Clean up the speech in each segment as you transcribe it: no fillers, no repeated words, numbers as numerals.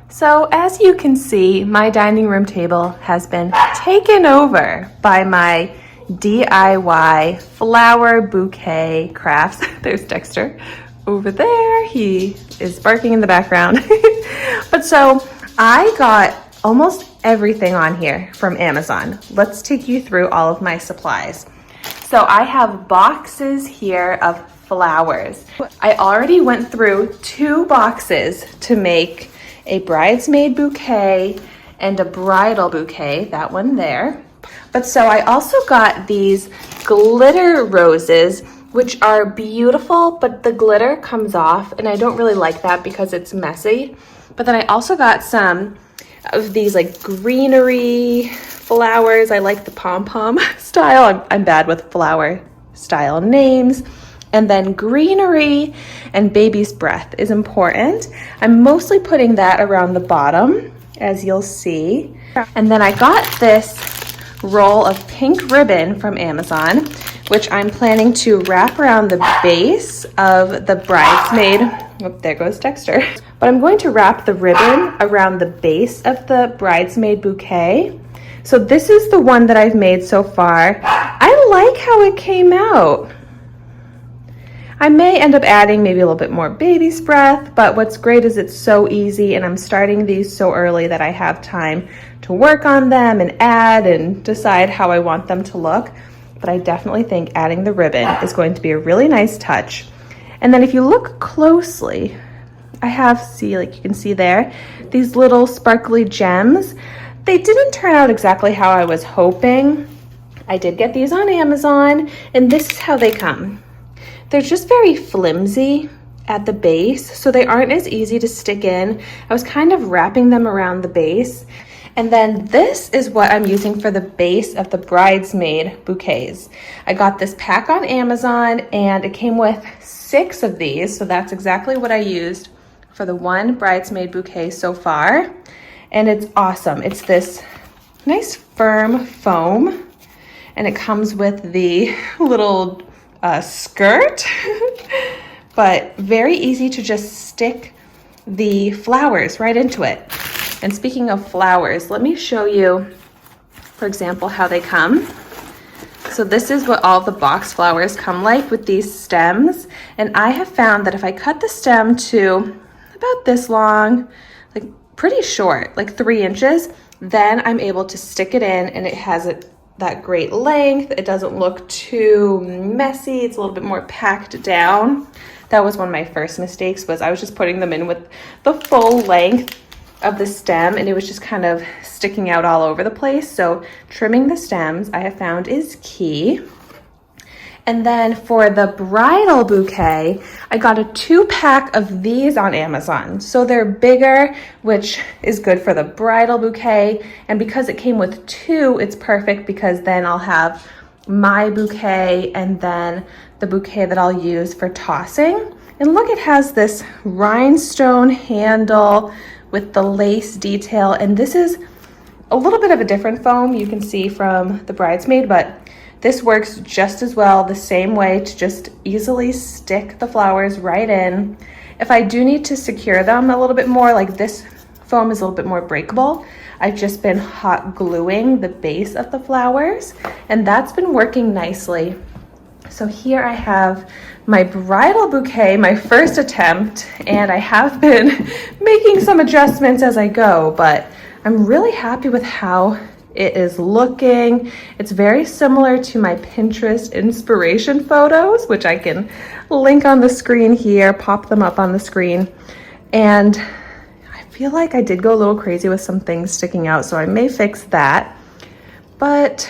So as you can see, my dining room table has been taken over by my DIY flower bouquet crafts. There's Dexter over there. He is barking in the background. But so I got almost everything on here from Amazon. Let's take you through all of my supplies. So I have boxes here of flowers. I already went through 2 boxes to make a bridesmaid bouquet and a bridal bouquet, that one there. But so I also got these glitter roses, which are beautiful, but the glitter comes off and I don't really like that because it's messy. But then I also got some of these like greenery flowers. I like the pom-pom style. I'm bad with flower style names. And then greenery and baby's breath is important. I'm mostly putting that around the bottom, as you'll see. And then I got this roll of pink ribbon from Amazon, which I'm planning to wrap around the base of the bridesmaid. Oh, there goes Dexter. But I'm going to wrap the ribbon around the base of the bridesmaid bouquet. So this is the one that I've made so far. I like how it came out. I may end up adding maybe a little bit more baby's breath, but what's great is it's so easy and I'm starting these so early that I have time to work on them and add and decide how I want them to look. But I definitely think adding the ribbon is going to be a really nice touch. And then if you look closely, I have, like you can see there, these little sparkly gems. They didn't turn out exactly how I was hoping. I did get these on Amazon and this is how they come. They're just very flimsy at the base, so they aren't as easy to stick in. I was kind of wrapping them around the base. And then this is what I'm using for the base of the bridesmaid bouquets. I got this pack on Amazon and it came with 6 of these, so that's exactly what I used for the one bridesmaid bouquet so far. And it's awesome. It's this nice firm foam and it comes with the little skirt, but very easy to just stick the flowers right into it. And speaking of flowers, let me show you, for example, how they come. So this is what all the box flowers come like with these stems. And I have found that if I cut the stem to about this long, like pretty short, like 3 inches, then I'm able to stick it in and it has that great length. It doesn't look too messy. It's a little bit more packed down. That was one of my first mistakes, was I was just putting them in with the full length of the stem and it was just kind of sticking out all over the place. So trimming the stems I have found is key. And then for the bridal bouquet, I got a 2-pack of these on Amazon. So they're bigger, which is good for the bridal bouquet. And because it came with 2, it's perfect because then I'll have my bouquet and then the bouquet that I'll use for tossing. And look, it has this rhinestone handle with the lace detail. And this is a little bit of a different foam you can see from the bridesmaid, but this works just as well, the same way, to just easily stick the flowers right in. If I do need to secure them a little bit more, like this foam is a little bit more breakable, I've just been hot gluing the base of the flowers and that's been working nicely. So here I have my bridal bouquet, my first attempt, and I have been making some adjustments as I go, but I'm really happy with how it is looking. It's very similar to my Pinterest inspiration photos, which I can link on the screen here, pop them up on the screen. And I feel like I did go a little crazy with some things sticking out, so I may fix that. But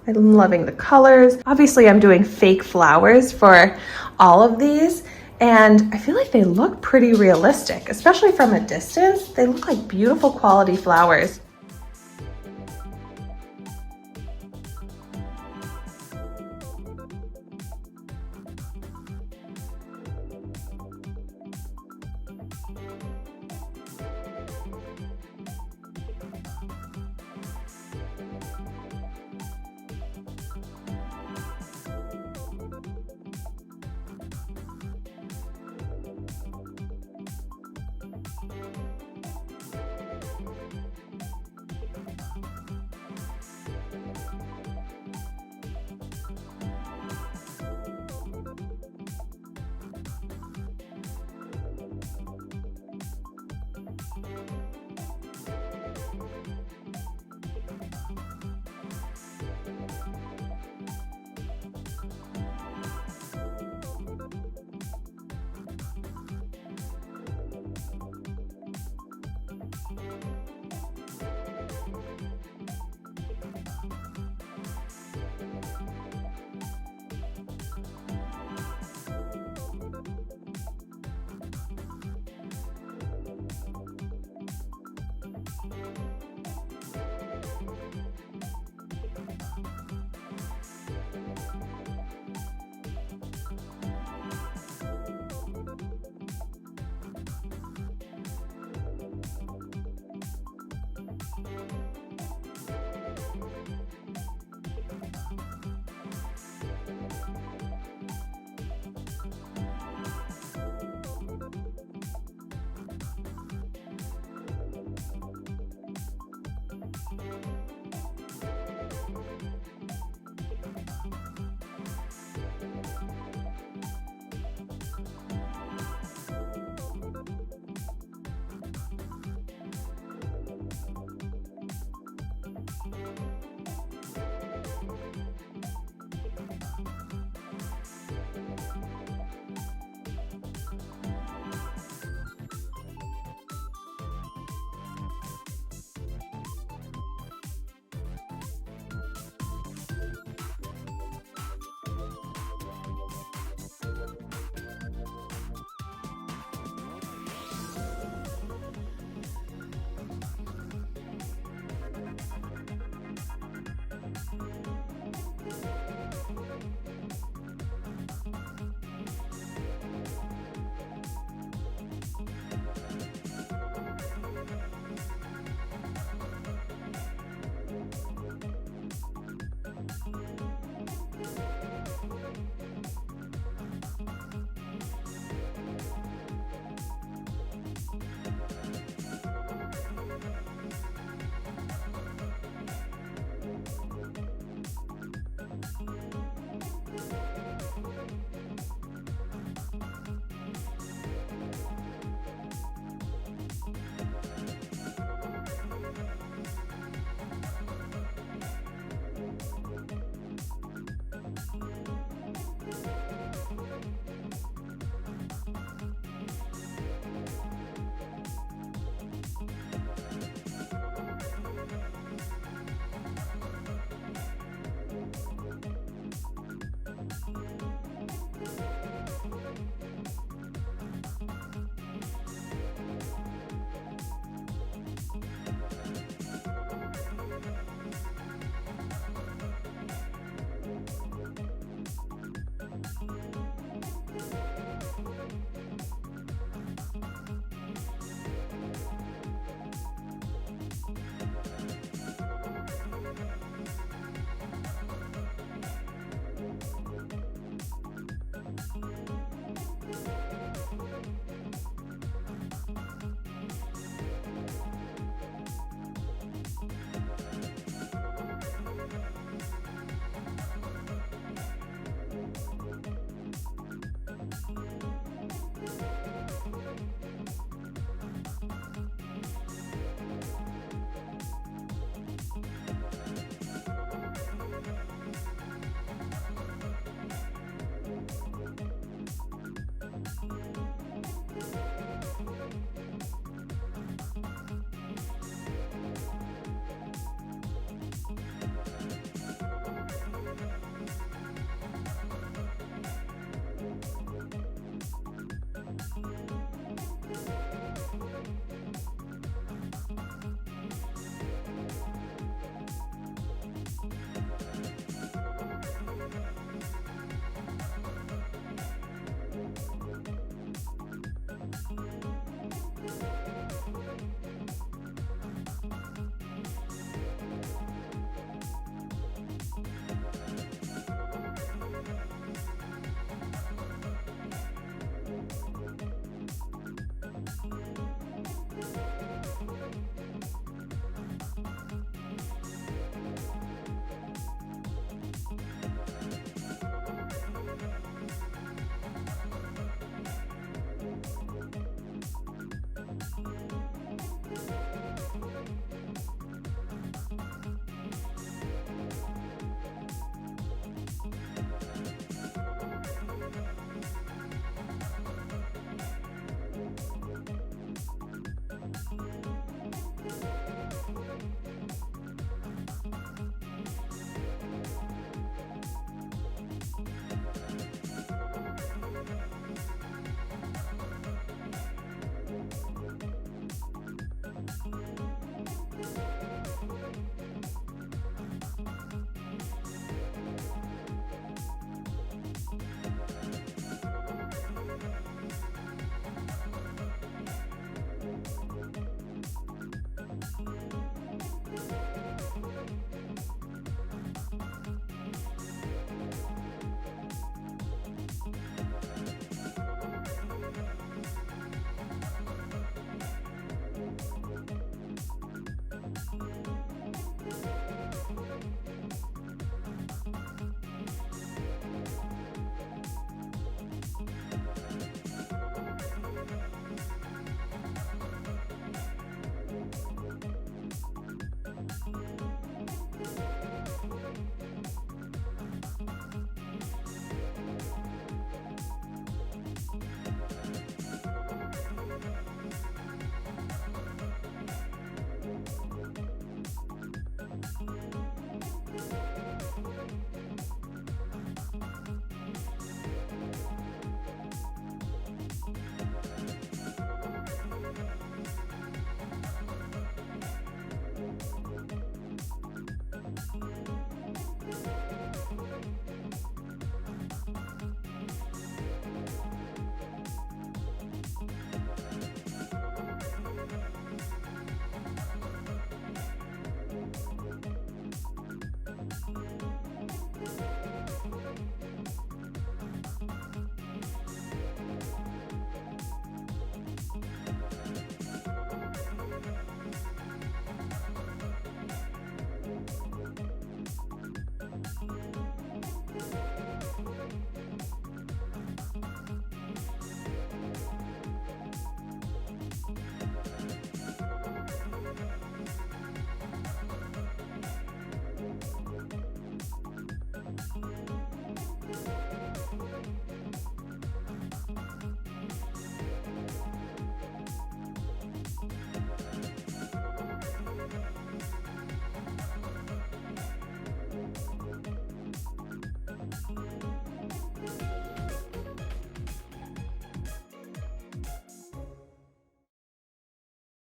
I'm loving the colors. Obviously, I'm doing fake flowers for all of these, and I feel like they look pretty realistic, especially from a distance. They look like beautiful quality flowers.